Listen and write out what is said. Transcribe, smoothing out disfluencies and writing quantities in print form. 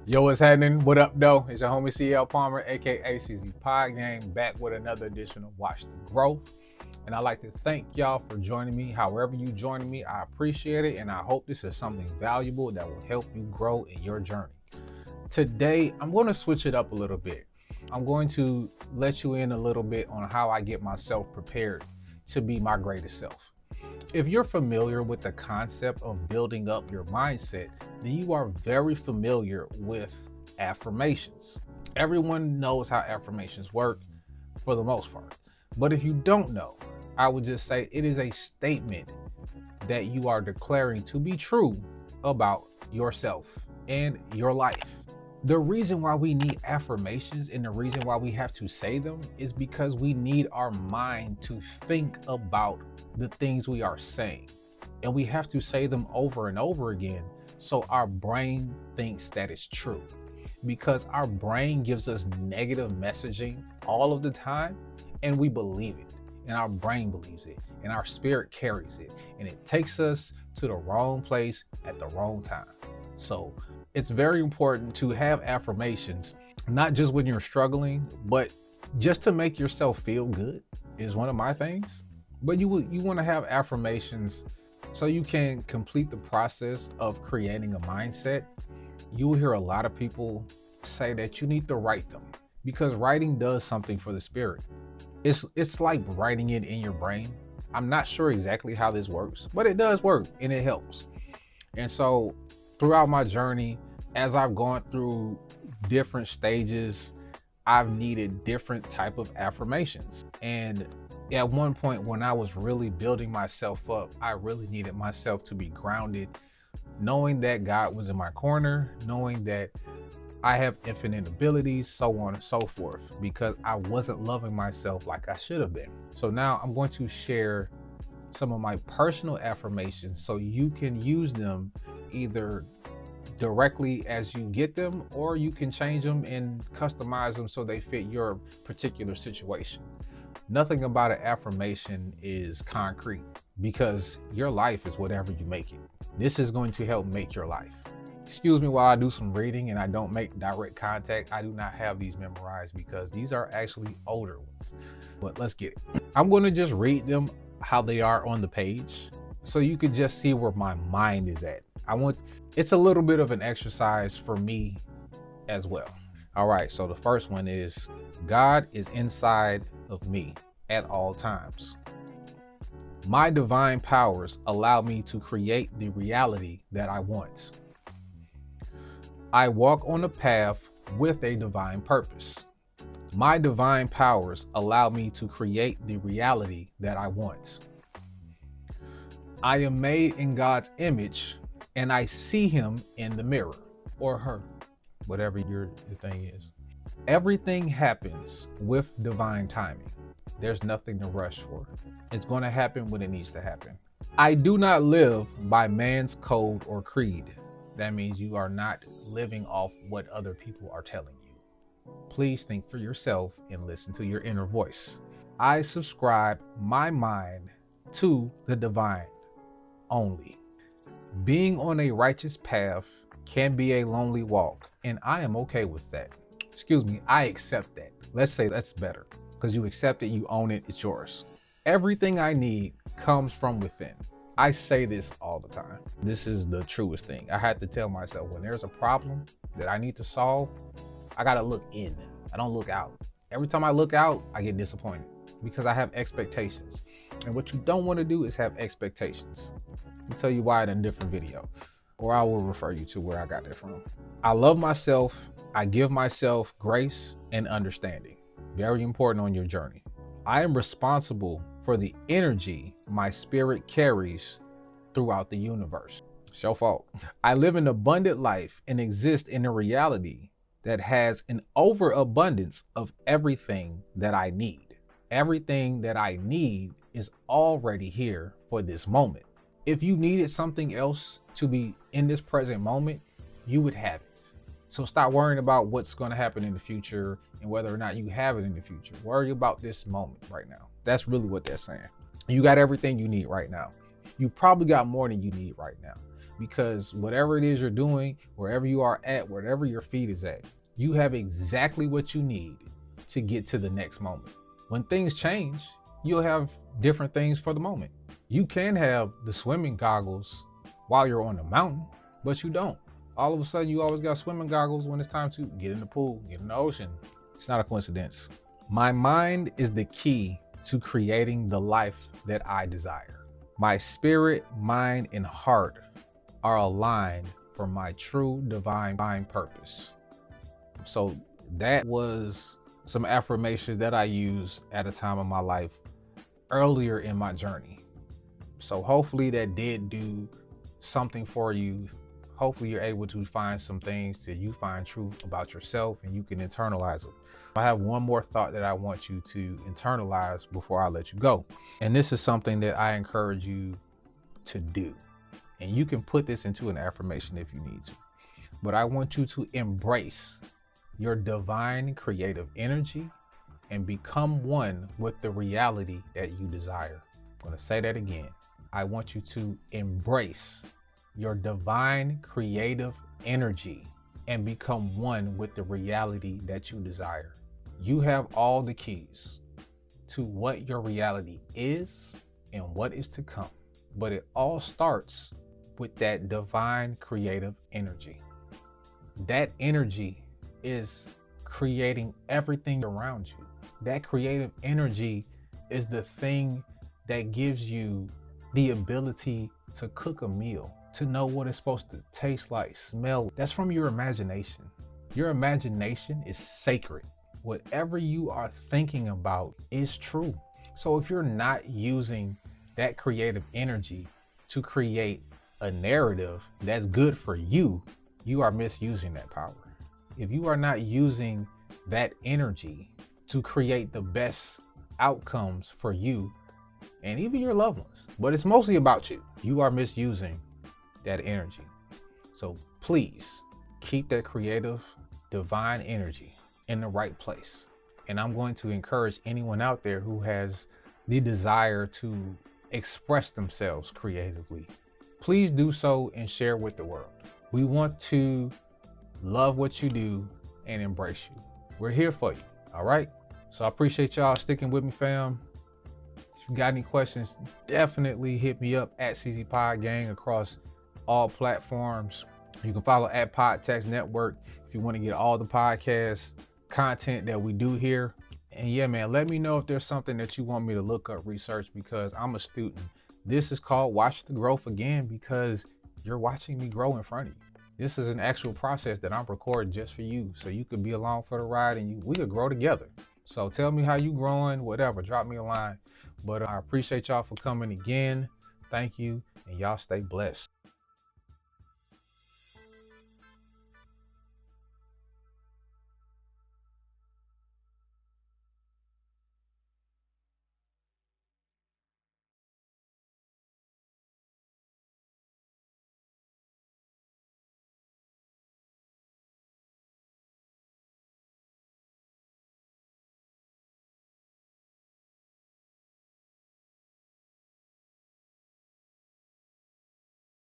Yo, what's happening? What up, though? It's your homie CL Palmer, aka CZ Pod Gang, back with another edition of Watch the Growth. And I'd like to thank y'all for joining me. However you joining me, I appreciate it, and I hope this is something valuable that will help you grow in your journey. Today, I'm going to switch it up a little bit. I'm going to let you in a little bit on how I get myself prepared to be my greatest self. If you're familiar with the concept of building up your mindset, then you are very familiar with affirmations. Everyone knows how affirmations work for the most part. But if you don't know, I would just say it is a statement that you are declaring to be true about yourself and your life. The reason why we need affirmations and the reason why we have to say them is because we need our mind to think about the things we are saying. And we have to say them over and over again so our brain thinks that it's true. Because our brain gives us negative messaging all of the time and we believe it. And our brain believes it and our spirit carries it. And it takes us to the wrong place at the wrong time. So it's very important to have affirmations, not just when you're struggling, but just to make yourself feel good is one of my things. But you want to have affirmations so you can complete the process of creating a mindset. You will hear a lot of people say that you need to write them because writing does something for the spirit. It's like writing it in your brain. I'm not sure exactly how this works, but it does work and it helps. And so throughout my journey, as I've gone through different stages, I've needed different type of affirmations. And at one point when I was really building myself up, I really needed myself to be grounded, knowing that God was in my corner, knowing that I have infinite abilities, so on and so forth, because I wasn't loving myself like I should have been. So now I'm going to share some of my personal affirmations so you can use them either directly as you get them, or you can change them and customize them so they fit your particular situation. Nothing about an affirmation is concrete because your life is whatever you make it. This is going to help make your life. Excuse me while I do some reading and I don't make direct contact. I do not have these memorized because these are actually older ones. But let's get it. I'm going to just read them how they are on the page so you could just see where my mind is at. It's a little bit of an exercise for me as well. All right, so the first one is God is inside of me at all times. My divine powers allow me to create the reality that I want. I walk on a path with a divine purpose. My divine powers allow me to create the reality that I want. I am made in God's image and I see him in the mirror, or her, whatever your thing is. Everything happens with divine timing. There's nothing to rush for. It's going to happen when it needs to happen. I do not live by man's code or creed. That means you are not living off what other people are telling you. Please think for yourself and listen to your inner voice. I subscribe my mind to the divine only. Being on a righteous path can be a lonely walk, and I am okay with that. Excuse me, I accept that. Let's say that's better because you accept it, you own it, it's yours. Everything I need comes from within. I say this all the time. This is the truest thing. I had to tell myself when there's a problem that I need to solve, I gotta look in. I don't look out. Every time I look out, I get disappointed because I have expectations. And what you don't want to do is have expectations. I'll tell you why in a different video, or I will refer you to where I got that from. I love myself. I give myself grace and understanding. Very important on your journey. I am responsible for the energy my spirit carries throughout the universe. It's your fault. I live an abundant life and exist in a reality that has an overabundance of everything that I need. Everything that I need is already here for this moment. If you needed something else to be in this present moment, you would have it. So stop worrying about what's going to happen in the future and whether or not you have it in the future. Worry about this moment right now. That's really what they're saying. You got everything you need right now. You probably got more than you need right now. because whatever it is you're doing, wherever you are at, wherever your feet is at, you have exactly what you need to get to the next moment. When things change, you'll have different things for the moment. You can have the swimming goggles while you're on the mountain, but you don't. All of a sudden, you always got swimming goggles when it's time to get in the pool, get in the ocean. It's not a coincidence. My mind is the key to creating the life that I desire. My spirit, mind, and heart are aligned for my true divine purpose. So that was some affirmations that I used at a time of my life earlier in my journey. So hopefully that did do something for you. Hopefully you're able to find some things that you find true about yourself and you can internalize them. I have one more thought that I want you to internalize before I let you go. And this is something that I encourage you to do. And you can put this into an affirmation if you need to. But I want you to embrace your divine creative energy and become one with the reality that you desire. I'm going to say that again. I want you to embrace your divine creative energy and become one with the reality that you desire. You have all the keys to what your reality is and what is to come, but it all starts with that divine creative energy. That energy is creating everything around you. That creative energy is the thing that gives you the ability to cook a meal, to know what it's supposed to taste like, smell. That's from your imagination. Your imagination is sacred. Whatever you are thinking about is true. So if you're not using that creative energy to create a narrative that's good for you, you are misusing that power. If you are not using that energy to create the best outcomes for you and even your loved ones, but it's mostly about you, you are misusing that energy. So please keep that creative, divine energy in the right place. And I'm going to encourage anyone out there who has the desire to express themselves creatively, please do so and share with the world. We want to love what you do and embrace you. We're here for you, all right? So I appreciate y'all sticking with me, fam. If you got any questions, definitely hit me up at CZ Pod Gang across all platforms. You can follow at Podtext Network if you want to get all the podcast content that we do here. And yeah, man, let me know if there's something that you want me to look up, research, because I'm a student. This is called Watch the Growth Again because you're watching me grow in front of you. This is an actual process that I'm recording just for you, so you could be along for the ride and we could grow together. So tell me how you growing, whatever, drop me a line. But I appreciate y'all for coming again. Thank you, and y'all stay blessed.